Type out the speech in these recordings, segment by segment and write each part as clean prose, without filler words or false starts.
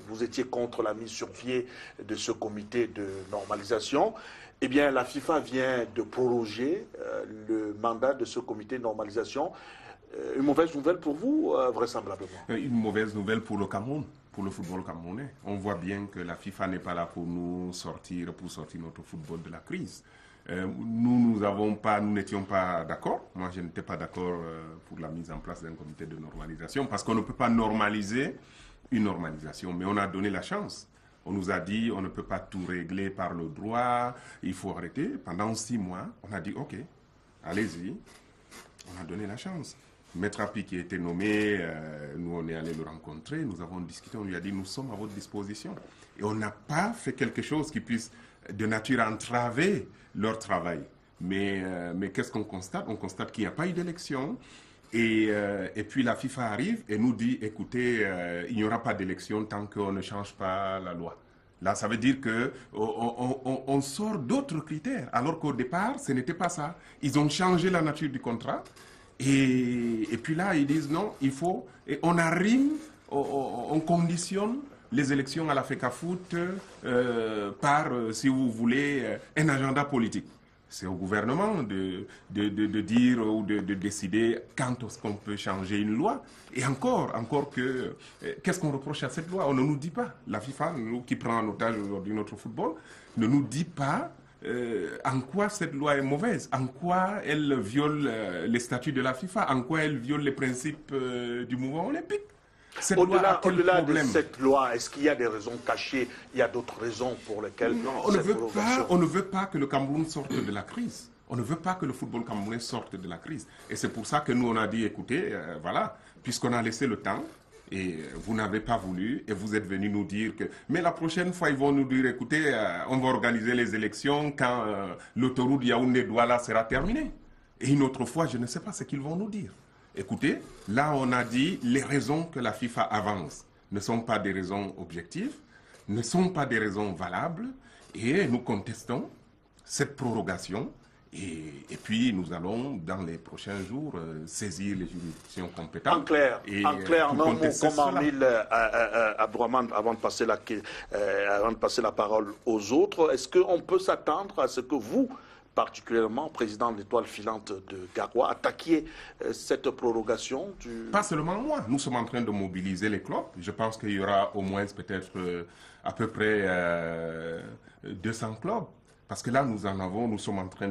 vous étiez contre la mise sur pied de ce comité de normalisation. Eh bien, la FIFA vient de proroger le mandat de ce comité de normalisation. Une mauvaise nouvelle pour vous, vraisemblablement. Une mauvaise nouvelle pour le Cameroun, pour le football camerounais. On voit bien que la FIFA n'est pas là pour nous sortir, pour sortir notre football de la crise. Nous n'étions pas d'accord. Moi, je n'étais pas d'accord pour la mise en place d'un comité de normalisation parce qu'on ne peut pas normaliser une normalisation. Mais on a donné la chance. On nous a dit on ne peut pas tout régler par le droit, il faut arrêter. Pendant 6 mois, on a dit ok, allez-y. On a donné la chance. Maître Api qui a été nommé, nous on est allé le rencontrer, nous avons discuté, on lui a dit nous sommes à votre disposition. Et on n'a pas fait quelque chose qui puisse de nature entraver leur travail. Mais qu'est-ce qu'on constate? On constate qu'il n'y a pas eu d'élection. Et puis la FIFA arrive et nous dit, écoutez, il n'y aura pas d'élection tant qu'on ne change pas la loi. Là, ça veut dire qu'on sort d'autres critères, alors qu'au départ, ce n'était pas ça. Ils ont changé la nature du contrat. Et puis là, ils disent non, il faut... Et on arrive, on conditionne les élections à la FECAFOOT par, si vous voulez, un agenda politique. C'est au gouvernement de dire ou de décider quand est-ce qu'on peut changer une loi. Et encore que, qu'est-ce qu'on reproche à cette loi? On ne nous dit pas. La FIFA, nous qui prend en otage aujourd'hui notre football, ne nous dit pas en quoi cette loi est mauvaise, en quoi elle viole les statuts de la FIFA, en quoi elle viole les principes du mouvement olympique. Au-delà de cette loi, est-ce qu'il y a des raisons cachées? Il y a d'autres raisons pour lesquelles... Non, on ne veut pas que le Cameroun sorte de la crise. On ne veut pas que le football camerounais sorte de la crise. Et c'est pour ça que nous, on a dit, écoutez, voilà, puisqu'on a laissé le temps, et vous n'avez pas voulu, et vous êtes venu nous dire que... Mais la prochaine fois, ils vont nous dire, écoutez, on va organiser les élections quand l'autoroute Yaoundé-Douala sera terminée. Et une autre fois, je ne sais pas ce qu'ils vont nous dire. Écoutez, là on a dit les raisons que la FIFA avance ne sont pas des raisons objectives, ne sont pas des raisons valables et nous contestons cette prorogation et puis nous allons dans les prochains jours saisir les juridictions compétentes. En clair, non, comme en mille, Abdourahmane, avant de passer la parole aux autres, est-ce qu'on peut s'attendre à ce que vous, particulièrement président de l'Étoile filante de Garoua, attaquier cette prorogation Pas seulement moi, nous sommes en train de mobiliser les clubs. Je pense qu'il y aura au moins peut-être à peu près 200 clubs. Parce que là, nous sommes en train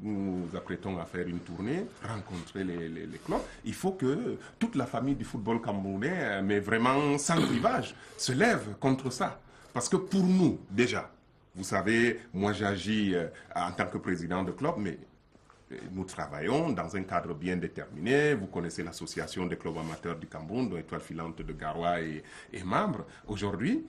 nous apprêtons à faire une tournée, rencontrer les clubs. Il faut que toute la famille du football camerounais, mais vraiment sans clivage, se lève contre ça. Parce que pour nous, déjà, vous savez, moi j'agis en tant que président de club, mais nous travaillons dans un cadre bien déterminé. Vous connaissez l'association des clubs amateurs du Cameroun, dont l'Étoile filante de Garoua est membre. Aujourd'hui,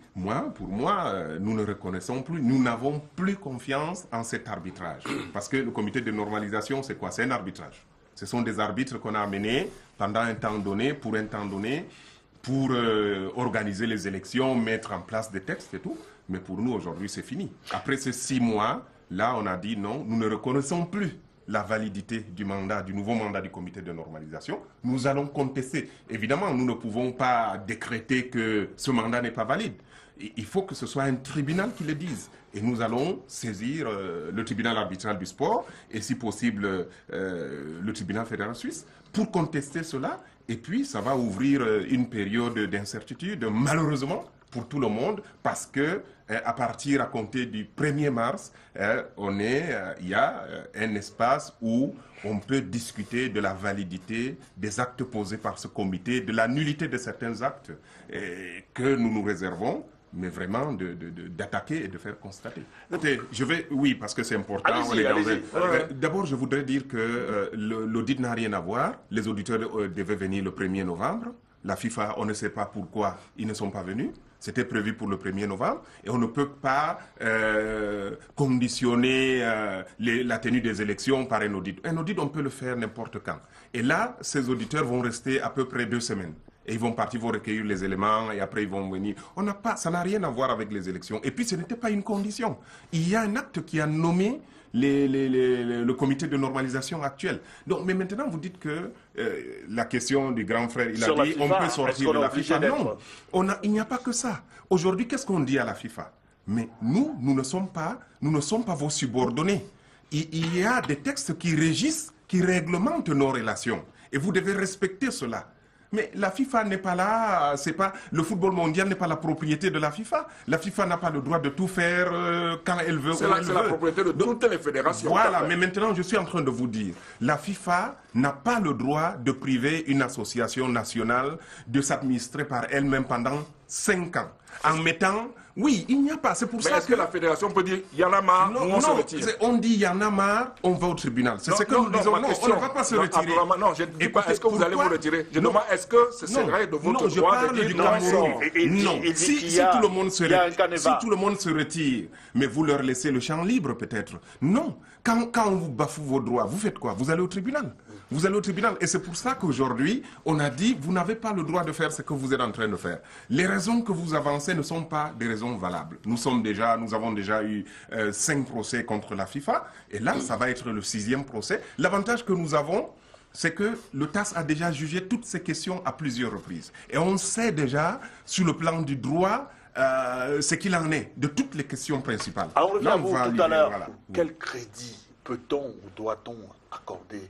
pour moi, nous ne reconnaissons plus, nous n'avons plus confiance en cet arbitrage. Parce que le comité de normalisation, c'est quoi? C'est un arbitrage. Ce sont des arbitres qu'on a amenés pendant un temps donné, pour organiser les élections, mettre en place des textes et tout. Mais pour nous, aujourd'hui, c'est fini. Après ces 6 mois, là, on a dit non, nous ne reconnaissons plus la validité du nouveau mandat du comité de normalisation. Nous allons contester. Évidemment, nous ne pouvons pas décréter que ce mandat n'est pas valide. Il faut que ce soit un tribunal qui le dise. Et nous allons saisir le tribunal arbitral du sport et, si possible, le tribunal fédéral suisse pour contester cela. Et puis, ça va ouvrir une période d'incertitude, malheureusement, pour tout le monde, parce que à partir à compter du 1er mars, il y a un espace où on peut discuter de la validité des actes posés par ce comité, de la nullité de certains actes que nous nous réservons, mais vraiment d'attaquer et de faire constater. Écoutez, oui, parce que c'est important. D'abord, je voudrais dire que l'audit n'a rien à voir. Les auditeurs devaient venir le 1er novembre. La FIFA, on ne sait pas pourquoi ils ne sont pas venus. C'était prévu pour le 1er novembre. Et on ne peut pas conditionner la tenue des élections par un audit. Un audit, on peut le faire n'importe quand. Et là, ces auditeurs vont rester à peu près 2 semaines. Et ils vont partir, vont recueillir les éléments et après ils vont venir. Ça n'a rien à voir avec les élections. Et puis ce n'était pas une condition. Il y a un acte qui a nommé le comité de normalisation actuel. Donc, mais maintenant vous dites que la question du grand frère, il a dit on peut sortir de la FIFA. Non, il n'y a pas que ça. Aujourd'hui, qu'est-ce qu'on dit à la FIFA? Mais nous ne sommes pas vos subordonnés. Il y a des textes qui régissent, qui réglementent nos relations. Et vous devez respecter cela. Mais la FIFA n'est pas là, le football mondial n'est pas la propriété de la FIFA. La FIFA n'a pas le droit de tout faire quand elle veut. C'est la propriété de toutes les fédérations. Voilà, mais maintenant je suis en train de vous dire, la FIFA n'a pas le droit de priver une association nationale de s'administrer par elle-même pendant 5 ans. En mettant... Oui, il n'y a pas, c'est pour ça que... Mais est-ce que la fédération peut dire, il y en a marre, on se retire? On dit, il y en a marre, on va au tribunal. C'est ce que nous disons, non, on ne va pas se retirer. Non, je ne dis pas, est-ce que vous allez vous retirer? Je demande, est-ce que ce serait de votre droit de dire non? Non, si tout le monde se retire, mais vous leur laissez le champ libre peut-être. Non, quand on vous bafoue vos droits, vous faites quoi? Vous allez au tribunal. Vous allez au tribunal. Et c'est pour ça qu'aujourd'hui, on a dit, vous n'avez pas le droit de faire ce que vous êtes en train de faire. Les raisons que vous avancez ne sont pas des raisons valables. Nous avons déjà eu 5 procès contre la FIFA. Et là, ça va être le 6e procès. L'avantage que nous avons, c'est que le TAS a déjà jugé toutes ces questions à plusieurs reprises. Et on sait déjà, sur le plan du droit, ce qu'il en est de toutes les questions principales. Alors, on revient tout à l'heure. Voilà. Quel crédit peut-on ou doit-on accorder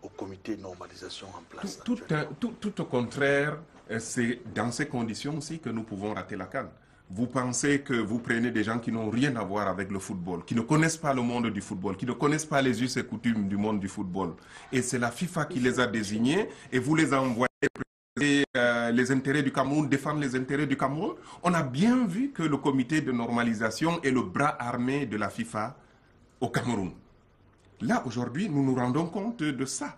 au comité de normalisation en place? Tout au contraire, c'est dans ces conditions aussi que nous pouvons rater la CAN. Vous pensez que vous prenez des gens qui n'ont rien à voir avec le football, qui ne connaissent pas le monde du football, qui ne connaissent pas les us et coutumes du monde du football. Et c'est la FIFA qui les a désignés et vous les envoyez les intérêts du Cameroun, défendre les intérêts du Cameroun. On a bien vu que le comité de normalisation est le bras armé de la FIFA au Cameroun. Là, aujourd'hui, nous nous rendons compte de ça.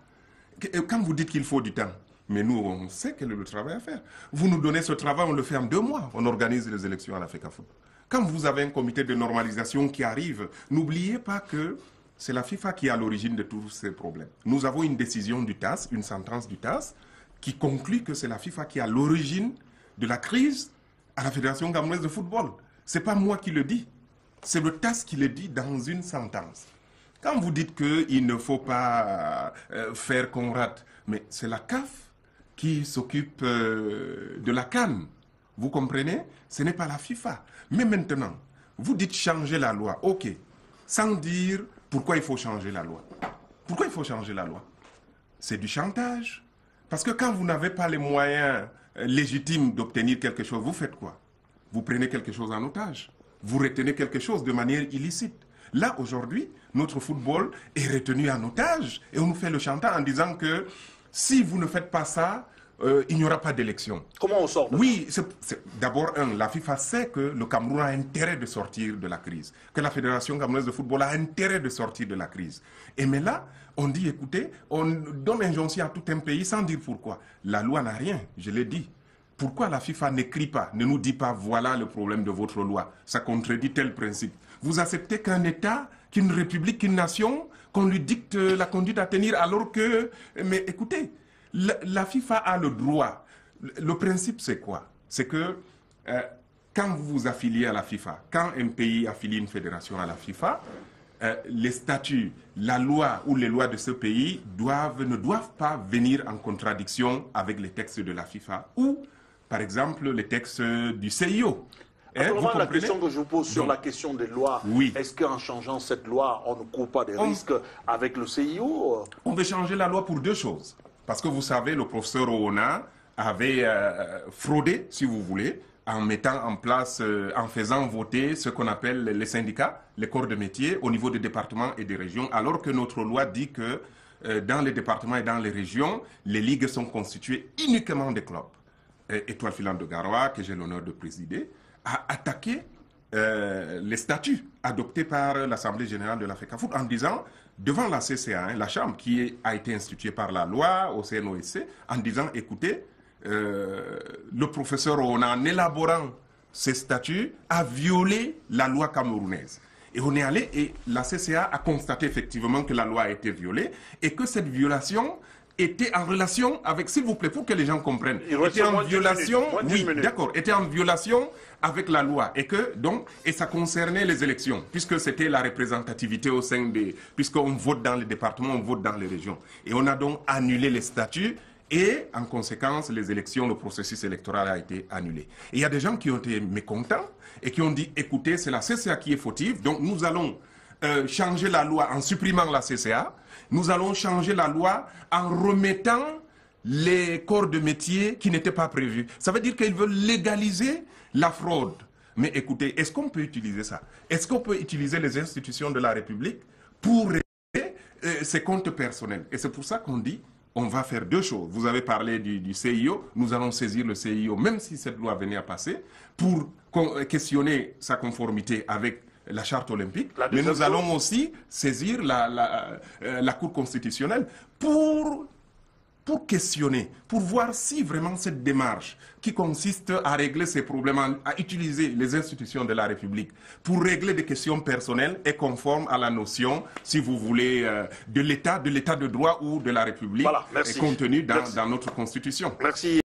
Quand vous dites qu'il faut du temps, mais nous, on sait quel est le travail à faire. Vous nous donnez ce travail, on le fait en 2 mois. On organise les élections à la FECAFOOT. Quand vous avez un comité de normalisation qui arrive, n'oubliez pas que c'est la FIFA qui est à l'origine de tous ces problèmes. Nous avons une décision du TAS, une sentence du TAS, qui conclut que c'est la FIFA qui est à l'origine de la crise à la Fédération camerounaise de football. Ce n'est pas moi qui le dis. C'est le TAS qui le dit dans une sentence. Quand vous dites qu'il ne faut pas faire qu'on rate, mais c'est la CAF qui s'occupe de la CAN. Vous comprenez? Ce n'est pas la FIFA. Mais maintenant, vous dites changer la loi. OK. Sans dire pourquoi il faut changer la loi. Pourquoi il faut changer la loi? C'est du chantage. Parce que quand vous n'avez pas les moyens légitimes d'obtenir quelque chose, vous faites quoi? Vous prenez quelque chose en otage. Vous retenez quelque chose de manière illicite. Là, aujourd'hui, notre football est retenu en otage et on nous fait le chantage en disant que si vous ne faites pas ça, il n'y aura pas d'élection. Comment on sort de ça? Oui, d'abord, la FIFA sait que le Cameroun a intérêt de sortir de la crise, que la Fédération camerounaise de football a intérêt de sortir de la crise. Et mais là, on dit, écoutez, on donne injonction à tout un pays sans dire pourquoi. La loi n'a rien, je l'ai dit. Pourquoi la FIFA n'écrit pas, ne nous dit pas, voilà le problème de votre loi, ça contredit tel principe. Vous acceptez qu'un État, qu'une république, qu'une nation, qu'on lui dicte la conduite à tenir alors que... Mais écoutez, la FIFA a le droit. Le principe, c'est quoi? C'est que quand vous vous affiliez à la FIFA, quand un pays affilie une fédération à la FIFA, les statuts, la loi ou les lois de ce pays ne doivent pas venir en contradiction avec les textes de la FIFA ou, par exemple, les textes du CIO. La question que je vous pose sur la question des lois, oui. Est-ce qu'en changeant cette loi, on ne court pas des risques avec le CIO? On veut changer la loi pour 2 choses. Parce que vous savez, le professeur Oona avait fraudé, si vous voulez, en mettant en place, en faisant voter ce qu'on appelle les syndicats, les corps de métier, au niveau des départements et des régions, alors que notre loi dit que dans les départements et dans les régions, les ligues sont constituées uniquement des clubs. Étoile filante de Garoua, que j'ai l'honneur de présider, a attaqué les statuts adoptés par l'Assemblée générale de la FECAFOOT en disant, devant la CCA, la Chambre qui a été instituée par la loi au CNOSC, en disant, écoutez, le professeur, en élaborant ces statuts, a violé la loi camerounaise. Et on est allé, et la CCA a constaté effectivement que la loi a été violée, et que cette violation était en relation avec, s'il vous plaît, pour que les gens comprennent, était en violation, oui, d'accord, était en violation avec la loi et que donc et ça concernait les élections puisque c'était la représentativité au sein des, puisqu'on vote dans les départements, on vote dans les régions et on a donc annulé les statuts. Et en conséquence, les élections, le processus électoral a été annulé. Et il y a des gens qui ont été mécontents et qui ont dit, écoutez, c'est la CCA qui est fautive, donc nous allons changer la loi en supprimant la CCA, nous allons changer la loi en remettant les corps de métier qui n'étaient pas prévus. Ça veut dire qu'ils veulent légaliser la fraude. Mais écoutez, est-ce qu'on peut utiliser ça? Est-ce qu'on peut utiliser les institutions de la République pour régler ses comptes personnels? Et c'est pour ça qu'on dit, on va faire deux choses. Vous avez parlé du CIO, nous allons saisir le CIO, même si cette loi venait à passer, pour questionner sa conformité avec la charte olympique, mais nous allons aussi saisir la Cour constitutionnelle pour questionner, pour voir si vraiment cette démarche qui consiste à régler ces problèmes, à utiliser les institutions de la République pour régler des questions personnelles est conforme à la notion, si vous voulez, de l'état de droit ou de la République, voilà, contenue dans notre Constitution. Merci.